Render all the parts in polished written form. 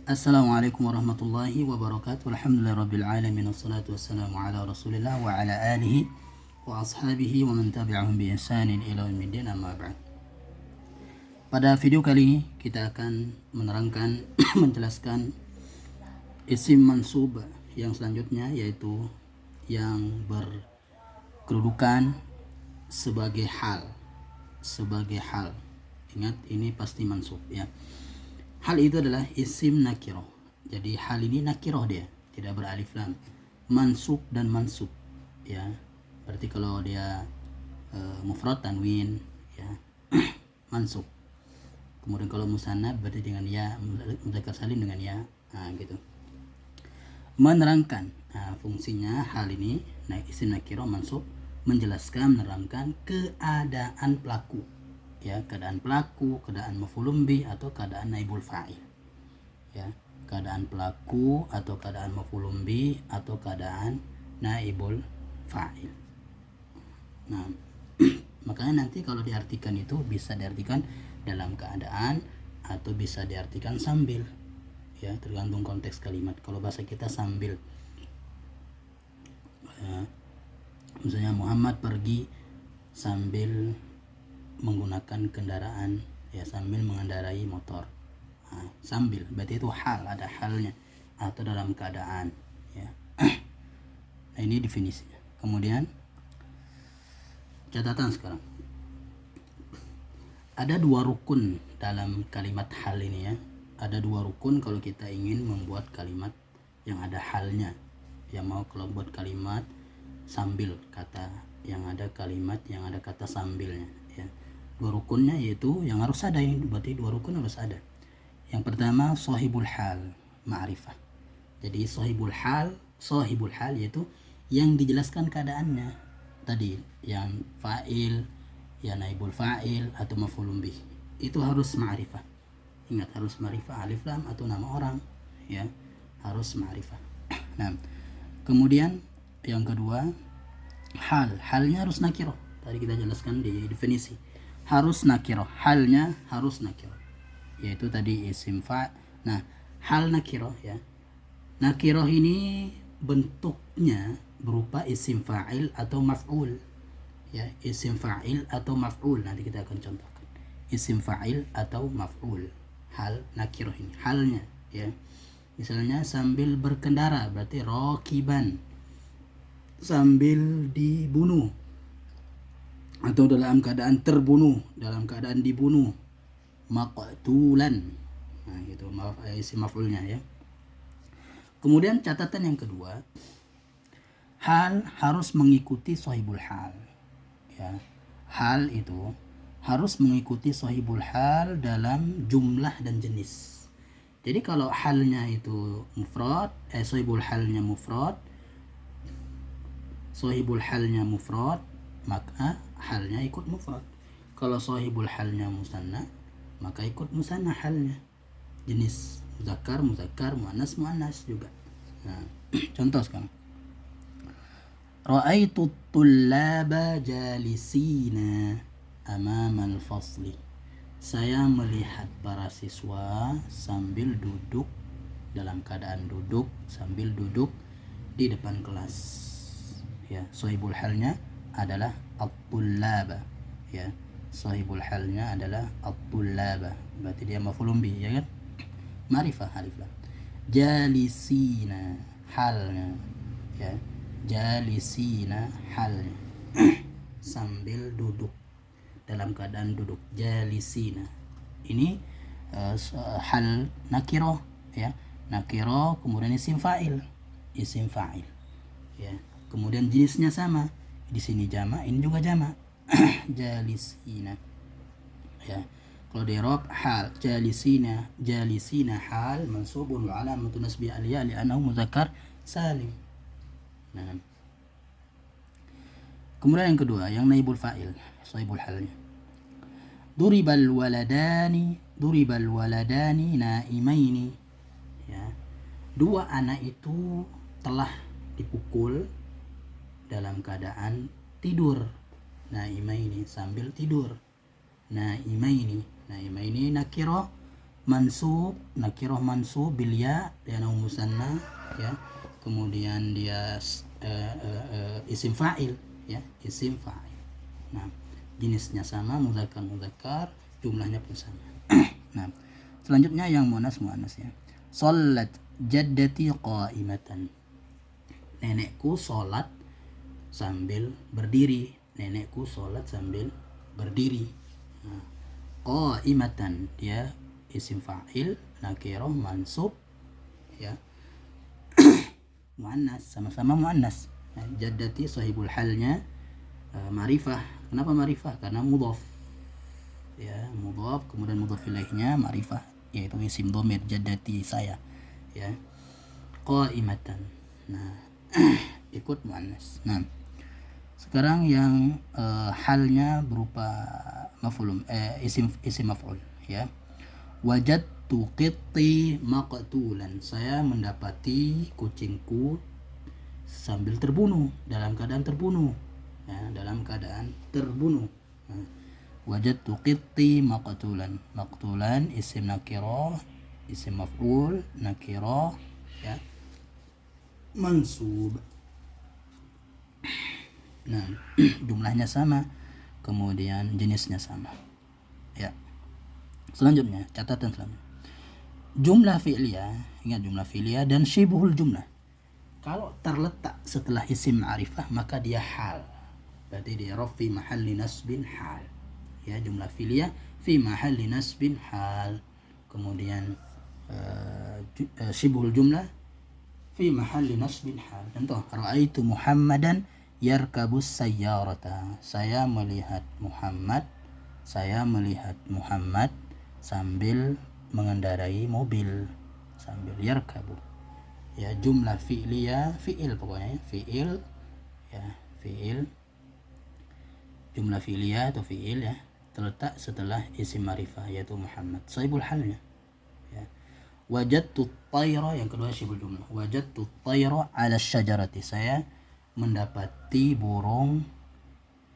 Assalamualaikum warahmatullahi wabarakatuh. Alhamdulillahirabbil alamin wassalatu wassalamu ala Rasulillah wa ala alihi wa ashabihi wa man tabi'ahum bi ihsanin ila yaumiddin, amma ba'd. Pada video kali ini kita akan menerangkan menjelaskan isim mansub yang selanjutnya, yaitu yang berkedudukan sebagai hal. Ingat, ini pasti mansub ya. Hal itu adalah isim nakiroh. Jadi hal ini nakiroh, dia tidak beralif lam. Mansub dan mansub ya. Berarti kalau dia mufrad tanwin ya mansub. Kemudian kalau musannad berarti dengan ya, mudzakkar salim dengan ya. Nah, gitu. Menerangkan fungsinya hal ini, isim nakiroh mansub, menjelaskan, menerangkan keadaan pelaku. Ya, keadaan pelaku, keadaan maf'ulun bih atau keadaan naibul fa'il. Ya, keadaan pelaku atau keadaan maf'ulun bih atau keadaan naibul fa'il. Nah, makanya nanti kalau diartikan itu bisa diartikan dalam keadaan atau bisa diartikan sambil. Ya, tergantung konteks kalimat. Kalau bahasa kita sambil. Misalnya Muhammad pergi sambil menggunakan kendaraan, ya, sambil mengendarai motor. Sambil berarti itu hal, ada halnya atau dalam keadaan ya. Nah, ini definisinya. Kemudian catatan sekarang, ada dua rukun dalam kalimat hal ini ya. Ada dua rukun kalau kita ingin membuat kalimat yang ada halnya. Ya, mau kalau buat kalimat sambil kata yang ada kalimat yang ada kata sambilnya ya. Dua rukunnya yaitu yang harus ada, ini berarti dua rukun harus ada. Yang pertama sahibul hal, ma'rifah. Jadi sahibul hal yaitu yang dijelaskan keadaannya tadi, yang fa'il, ya naibul fa'il atau maf'ulun bih, itu harus ma'rifah. Ingat, harus ma'rifah, alif lam atau nama orang ya, harus ma'rifah. Nah, kemudian yang kedua halnya harus nakirah. Tadi kita jelaskan di definisi, harus nakirah, halnya harus nakirah, yaitu tadi isim fa'. Nah, hal nakirah ya, nakirah ini bentuknya berupa isim fa'il atau maf'ul ya, isim fa'il atau maf'ul. Nanti kita akan contohkan isim fa'il atau maf'ul. Hal nakirah ini halnya ya. Misalnya sambil berkendara berarti rakiban, sambil dibunuh atau dalam keadaan terbunuh, dalam keadaan dibunuh, maqtulan. Nah, itu isim maf'ulnya ya. Kemudian catatan yang kedua, hal harus mengikuti sahibul hal ya. Hal itu harus mengikuti sahibul hal dalam jumlah dan jenis. Jadi kalau halnya itu mufrad, sahibul halnya mufrad, maka halnya ikut mufrad. Kalau sahibul halnya musanna, maka ikut musanna halnya. Jenis muzakkar, muannas juga. Nah, contoh sekarang. Ra'aitu tullaba jalisina amama al-fasli. Saya melihat para siswa sambil duduk, dalam keadaan duduk, sambil duduk di depan kelas. Ya, sahibul halnya adalah at-tullaba ya. Sahibul halnya adalah at-tullaba, berarti dia maf'ulun bih ya kan, ma'rifah alif lam. Jalisina halnya ya, jalisina halnya sambil duduk, dalam keadaan duduk, jalisina. Ini hal nakirah ya, nakirah, kemudian isim fa'il ya. Kemudian jenisnya sama, di sini jama', ini juga jama'. Jalisina ya. Kalau di i'rab hal, jalisina hal mansubun wa alamatun nasbi al-ya li'annahu mudzakkar salim. Nah, kemudian yang kedua, yang naibul fa'il, sahibul halnya. Duribal waladani naimaini ya. Dua anak itu telah dipukul dalam keadaan tidur. Naimaini sambil tidur. Naimaini nakirah, mansub, nakirah mansub bil ya, li'annahu musanna, ya. Kemudian dia isim fa'il, ya, isim fa'il. Nah, jenisnya sama, muzakkar, jumlahnya pun sama. Nah, selanjutnya yang muannas ya. Shallat jaddati qa'imatan. Nenekku sholat sambil berdiri. Nenekku sholat sambil berdiri. Nah, qa'imatan, dia isim fa'il, nakirah mansub, ya. Muannas, sama-sama muannas. Nah, jaddati sahibul halnya ma'rifah. Kenapa ma'rifah? Karena mudhaf, ya, mudhaf, kemudian mudhaf ilaihnya ma'rifah, yaitu isim dhamir jaddati, saya, ya. Qa'imatan. Nah, ikut muannas. Nah, sekarang yang halnya berupa maf'ul, isim maf'ul, ya. Wajadtu qitti maqtulan. Saya mendapati kucingku sambil terbunuh, dalam keadaan terbunuh, ya, dalam keadaan terbunuh. Nah, wajadtu qitti maqtulan. Maqtulan isim nakirah, isim maf'ul nakirah, ya, mansub. Nah, jumlahnya sama, kemudian jenisnya sama, ya. Selanjutnya, catatan selanjutnya, jumlah fi'liyah. Ingat, jumlah fi'liyah dan syibhul jumlah, kalau terletak setelah isim ma'rifah maka dia hal, berarti dia raf fi mahalli nasbin hal, ya. Jumlah fi'liyah fi mahalli nasbin hal. Kemudian syibhul jumlah fi mahalli nasbin hal. Contoh, ra'aitu Muhammadan yarkabus sayyarata. Saya melihat Muhammad sambil mengendarai mobil, sambil yarkabu, ya. Jumlah fi'liyah, fi'il pokoknya, fi'il, ya, fi'il, jumlah fi'liyah atau fi'il, ya, terletak setelah isim ma'rifah yaitu Muhammad, sahibul halnya, ya. Wajadtu tayra, yang kedua syibul jumlah. Wajadtu tayra ala syajarati. Saya mendapati burung,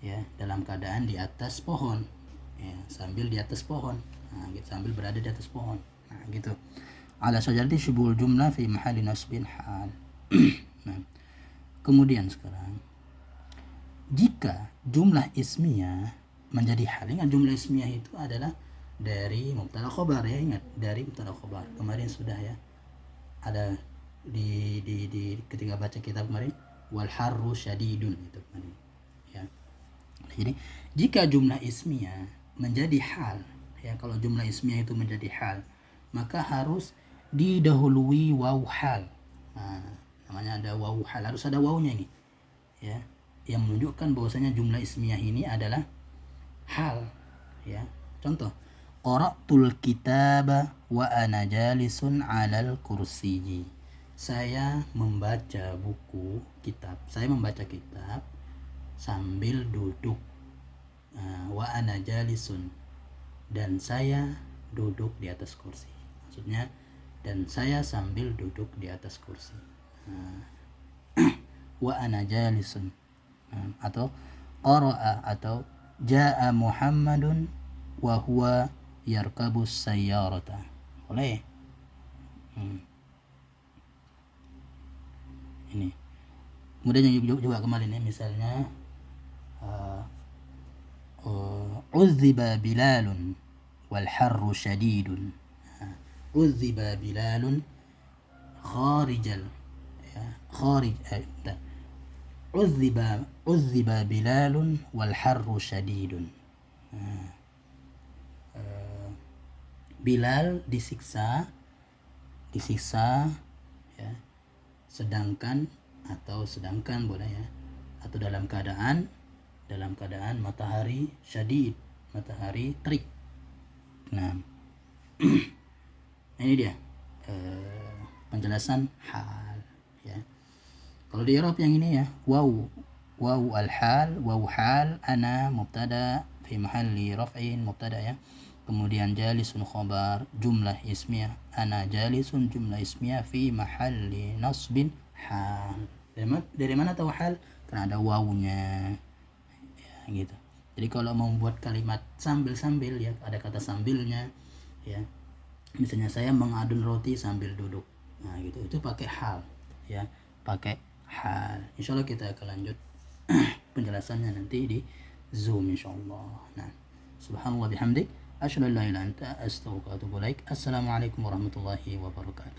ya, dalam keadaan di atas pohon, ya, sambil di atas pohon. Nah, gitu, sambil berada di atas pohon. Nah, gitu. Ala syajarati syibul jumlah fi mahalli nasbin hal. Nah, kemudian sekarang, jika jumlah ismiyah menjadi hal, ingat jumlah ismiyah itu adalah dari mubtada khobar, ya, ingat, dari mubtada khobar. Kemarin sudah, ya, ada di ketika baca kitab kemarin, wal harru syadidun, itu kemarin, ya. Jadi jika jumlah ismiyah menjadi hal, ya, kalau jumlah ismiyah itu menjadi hal, maka harus didahului waw hal. Nah, namanya ada waw hal, harus ada wawnya ini, ya, yang menunjukkan bahwasanya jumlah ismiyah ini adalah hal, ya. Contoh, qara'tul kitaba wa ana jalisun 'alal kursiyyi. Saya membaca kitab sambil duduk. Wa ana jalisun, dan saya duduk di atas kursi. Maksudnya, dan saya sambil duduk di atas kursi. Wa ana jalisun, atau qara'a, atau jaa Muhammadun wa huwa yarkabus sayyarata. Boleh. Ini. Kemudian yang juga kemarin, ya, misalnya uzziba Bilalun wal harru syadidun. Uzziba Bilalun kharijal, ya, uzziba Bilalun wal harru syadidun. Bilal disiksa, ya, sedangkan boleh, ya, atau dalam keadaan matahari syadid, matahari terik. Nah, ini dia penjelasan hal, ya. Kalau di Arab yang ini, ya, waw al-hal, waw hal, ana mubtada fi mahalli raf'in, mubtada, ya. Kemudian jalisun khabar, jumlah ismiyah, ana jalisun jumlah ismiyah fi mahalli nasbin hal. Dari mana tahu hal? Karena ada wawunya, ya, gitu. Jadi kalau mau membuat kalimat sambil, ya, ada kata sambilnya, ya, Misalnya saya mengadun roti sambil duduk, nah gitu, itu pakai hal ya, pakai hal. Insya Allah kita akan lanjut penjelasannya nanti di Zoom insyaallah. Nah, subhanallah bihamdik, asyhadu an la ilaha illa anta, astaghfiruka wa atubu ilaik. Assalamualaikum warahmatullahi wabarakatuh.